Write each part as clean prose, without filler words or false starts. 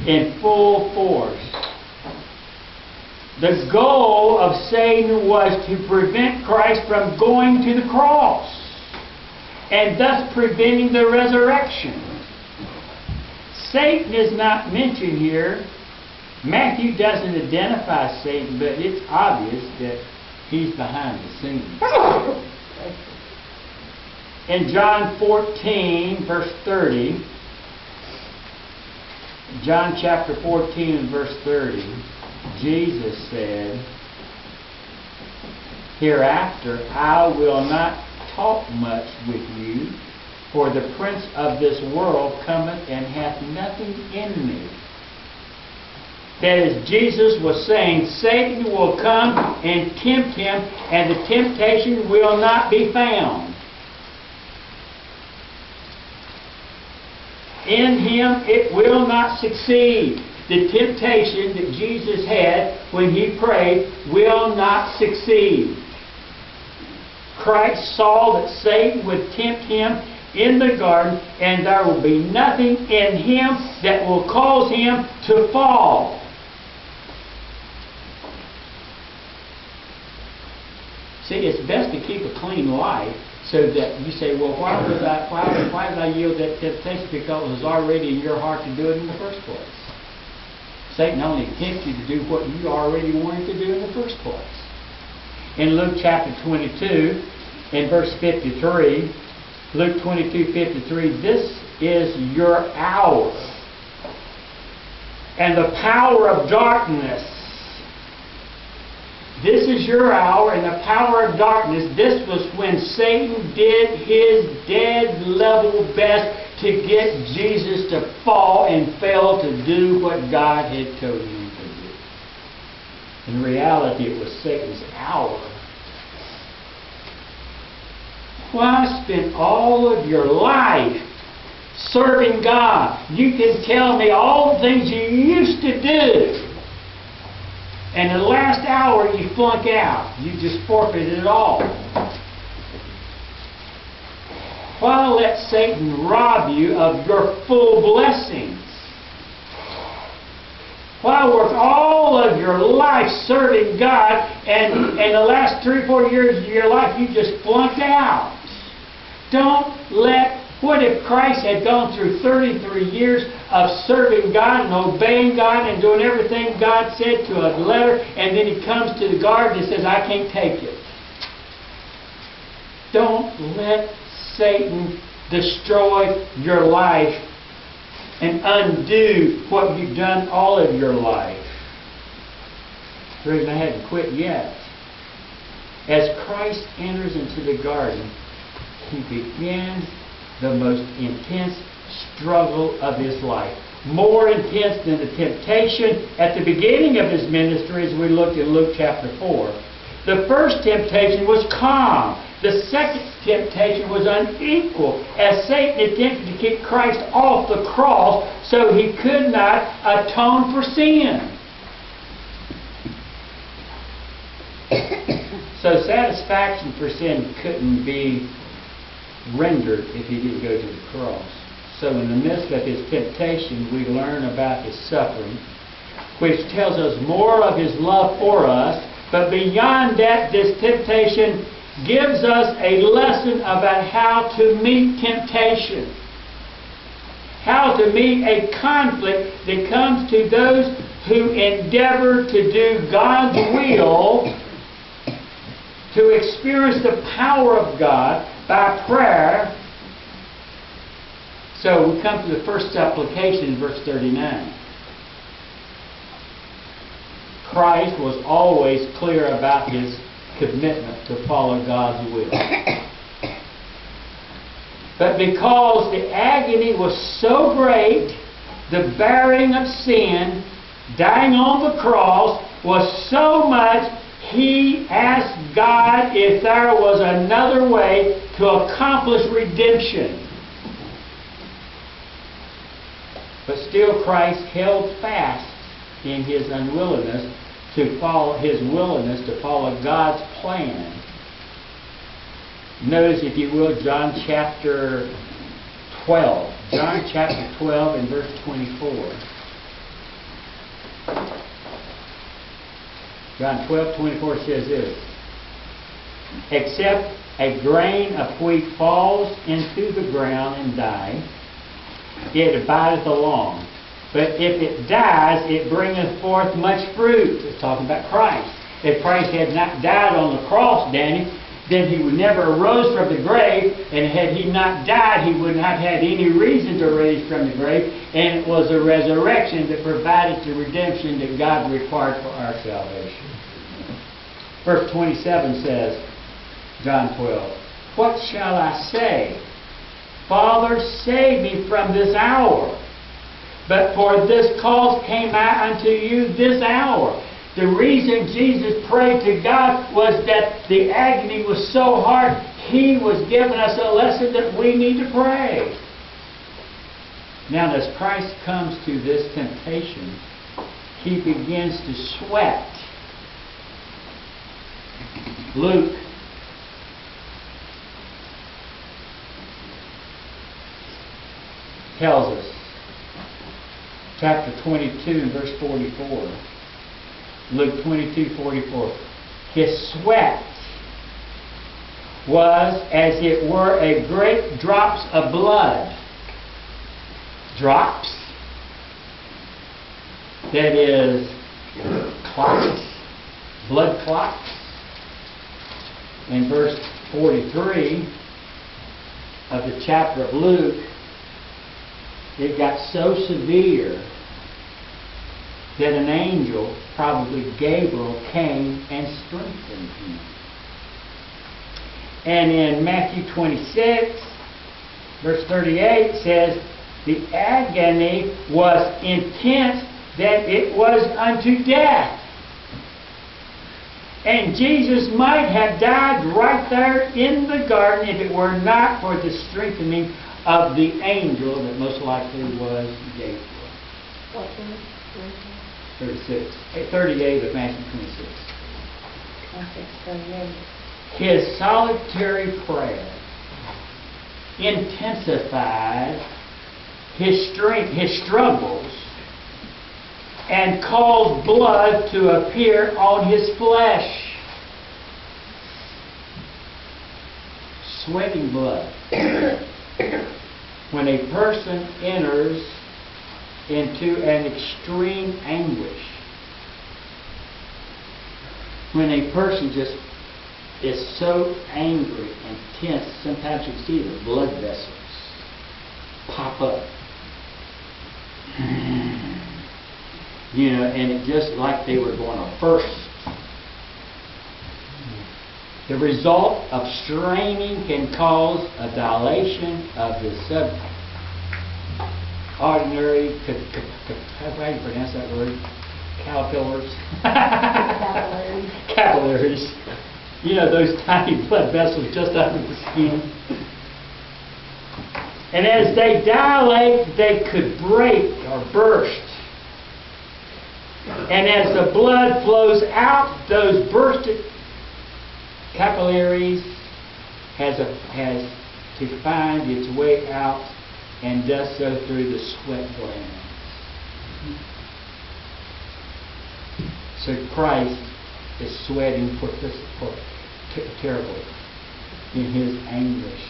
in full force. The goal of Satan was to prevent Christ from going to the cross, and thus preventing the resurrection. Satan is not mentioned here. Matthew doesn't identify Satan, but it's obvious that he's behind the scenes. In John 14, verse 30, John chapter 14 and verse 30, Jesus said, "Hereafter I will not talk much with you, for the prince of this world cometh and hath nothing in me." That is, Jesus was saying Satan will come and tempt him, and the temptation will not be found. In him it will not succeed. The temptation that Jesus had when he prayed will not succeed. Christ saw that Satan would tempt him in the garden, and there will be nothing in him that will cause him to fall. See, it's best to keep a clean life, so that you say, well, why did I yield that temptation? Because it was already in your heart to do it in the first place. Satan only tempts you to do what you already wanted to do in the first place. In Luke chapter 22, in verse 53, Luke 22:53, this is your hour. And the power of darkness. This is your hour and the power of darkness. This was when Satan did his dead level best to get Jesus to fall and fail to do what God had told him to do. In reality, it was Satan's hour. Why spend all of your life serving God? You can tell me all the things you used to do, and the last hour you flunk out. You just forfeited it all. Why let Satan rob you of your full blessings? Why work all of your life serving God, and the last 3 or 4 years of your life you just flunked out? Don't let... What if Christ had gone through 33 years of serving God and obeying God and doing everything God said to a letter, and then he comes to the garden and says, I can't take it? Don't let Satan destroy your life and undo what you've done all of your life. The reason I hadn't quit yet. As Christ enters into the garden, he begins the most intense struggle of his life. More intense than the temptation at the beginning of his ministry, as we looked in Luke chapter 4. The first temptation was calm. The second temptation was unequal, as Satan attempted to keep Christ off the cross so he could not atone for sin. So satisfaction for sin couldn't be rendered if he didn't go to the cross. So in the midst of his temptation, we learn about his suffering, which tells us more of his love for us. But beyond that, this temptation gives us a lesson about how to meet temptation, how to meet a conflict that comes to those who endeavor to do God's will, to experience the power of God by prayer. So we come to the first supplication in verse 39. Christ was always clear about his commitment to follow God's will. But because the agony was so great, the bearing of sin, dying on the cross, was so much, he asked God if there was another way to accomplish redemption. But still Christ held fast in his unwillingness to follow, his willingness to follow God's plan. Notice, if you will, John chapter 12, John chapter 12 and verse 24. John 12:24 says this: except a grain of wheat falls into the ground and dies, it abideth alone. But if it dies, it bringeth forth much fruit. It's talking about Christ. If Christ had not died on the cross, Danny, then he would never arose from the grave, and had he not died, he would not have had any reason to raise from the grave, and it was a resurrection that provided the redemption that God required for our salvation. Verse 27 says, John 12, what shall I say? Father, save me from this hour. But for this cause came I unto you this hour. The reason Jesus prayed to God was that the agony was so hard, He was giving us a lesson that we need to pray. Now, as Christ comes to this temptation, He begins to sweat. Luke tells us, chapter 22 and verse 44. Luke 22:44. His sweat was as it were a great drops of blood. Drops. That is clots. Blood clots. In verse 43 of the chapter of Luke, it got so severe that an angel, probably Gabriel, came and strengthened him. And in Matthew 26, verse 38 says, the agony was intense, that it was unto death. And Jesus might have died right there in the garden if it were not for the strengthening of the angel that most likely was Gabriel. What verse? 38 of Matthew 26. 38. His solitary prayer intensified his strength, his struggles, and caused blood to appear on his flesh. Sweating blood. When a person enters into an extreme anguish, when a person just is so angry and tense, sometimes you can see the blood vessels pop up. You know, and it just like they were going to burst. The result of straining can cause a dilation of the subordinary, how do you pronounce that word? Capillaries. Capillaries. You know, those tiny blood vessels just under the skin. And as they dilate, they could break or burst. And as the blood flows out, those bursted capillaries has to find its way out, and does so through the sweat glands. So Christ is sweating terribly in his anguish.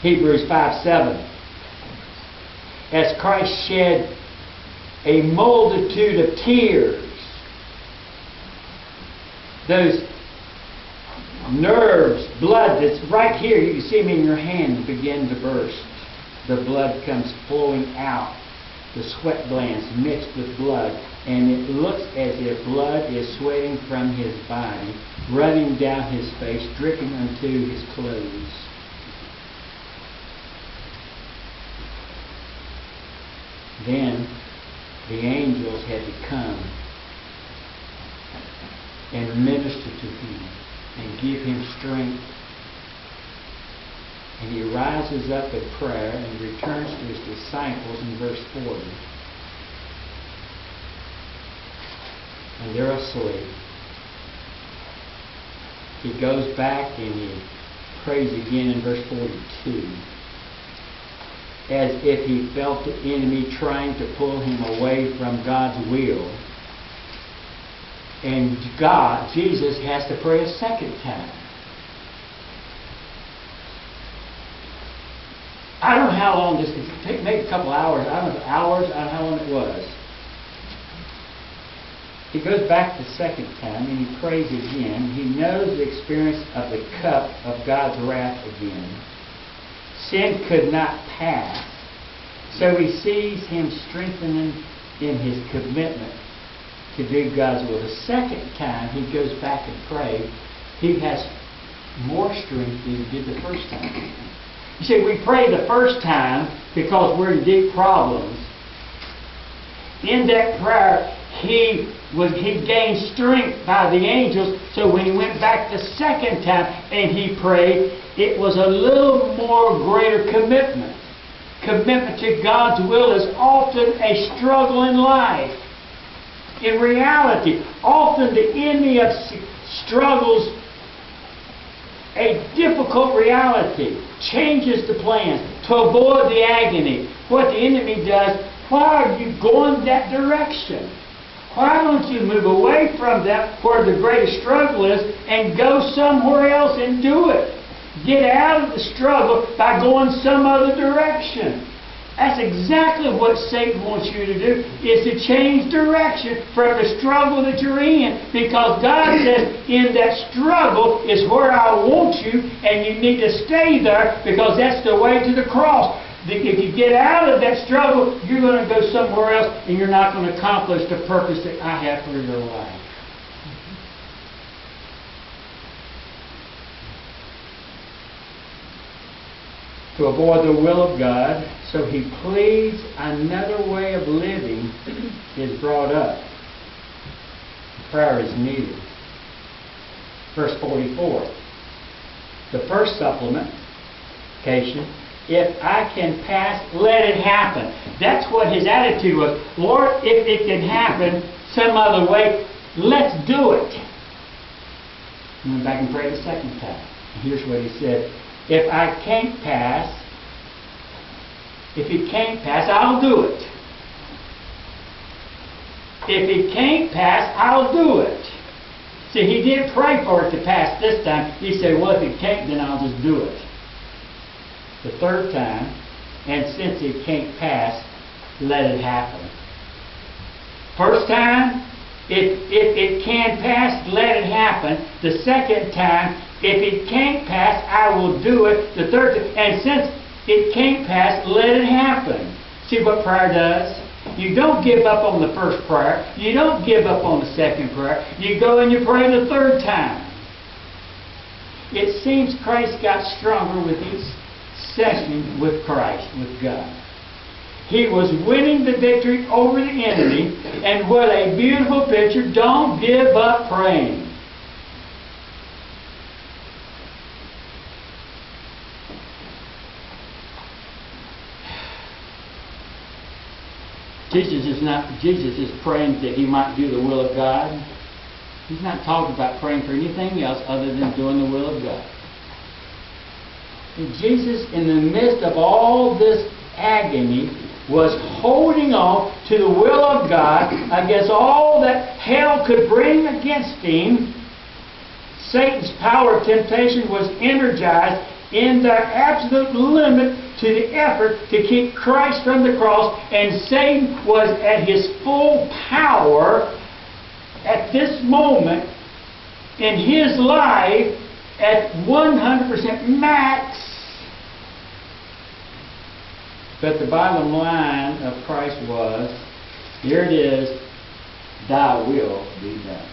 Hebrews 5:7. As Christ shed a multitude of tears, those nerves, blood that's right here, you can see them in your hand, begin to burst. The blood comes flowing out. The sweat glands mixed with blood, and it looks as if blood is sweating from his body, running down his face, dripping onto his clothes. Then the angels had to come and minister to him and give him strength. And he rises up in prayer and returns to his disciples in verse 40. And they're asleep. He goes back and he prays again in verse 42. as if he felt the enemy trying to pull him away from God's will. And Jesus has to pray a second time. I don't know how long this could take, maybe a couple hours. I don't know, hours, I don't know how long it was. He goes back the second time and he prays again. He knows the experience of the cup of God's wrath again. Sin could not pass. So he sees him strengthening in his commitment to do God's will. The second time he goes back and prays, he has more strength than he did the first time. You see, we pray the first time because we're in deep problems. In that prayer, he gained strength by the angels. So when he went back the second time and he prayed, it was a little more greater commitment. Commitment to God's will is often a struggle in life. In reality, often the enemy of struggles a difficult reality, changes the plans to avoid the agony. What the enemy does, why are you going that direction? Why don't you move away from that where the greatest struggle is and go somewhere else and do it? Get out of the struggle by going some other direction. That's exactly what Satan wants you to do, is to change direction from the struggle that you're in. Because God says, in that struggle is where I want you, and you need to stay there because that's the way to the cross. If you get out of that struggle, you're going to go somewhere else, and you're not going to accomplish the purpose that I have for your life. To avoid the will of God, so he pleads another way of living is brought up. Prayer is needed. Verse 44. The first supplication, if I can pass, let it happen. That's what his attitude was. Lord, if it can happen some other way, let's do it. And went back and prayed the second time. Here's what he said. If I can't pass, I'll do it. If it can't pass, I'll do it. See, he didn't pray for it to pass this time. He said, well, if it can't, then I'll just do it. The third time, and since it can't pass, let it happen. First time, if it can pass, let it happen. The second time, if it can't pass, I will do it. The third time, and since it can't pass, let it happen. See what prayer does? You don't give up on the first prayer. You don't give up on the second prayer. You go and you pray the third time. It seems Christ got stronger with each session with Christ, with God. He was winning the victory over the enemy, and what a beautiful picture. Don't give up praying. Jesus is praying that he might do the will of God. He's not talking about praying for anything else other than doing the will of God. And Jesus, in the midst of all this agony, was holding on to the will of God against all that hell could bring against him. Satan's power of temptation was energized in their absolute limit to the effort to keep Christ from the cross, and Satan was at his full power at this moment in his life at 100% max. But the bottom line of Christ was, here it is, thy will be done.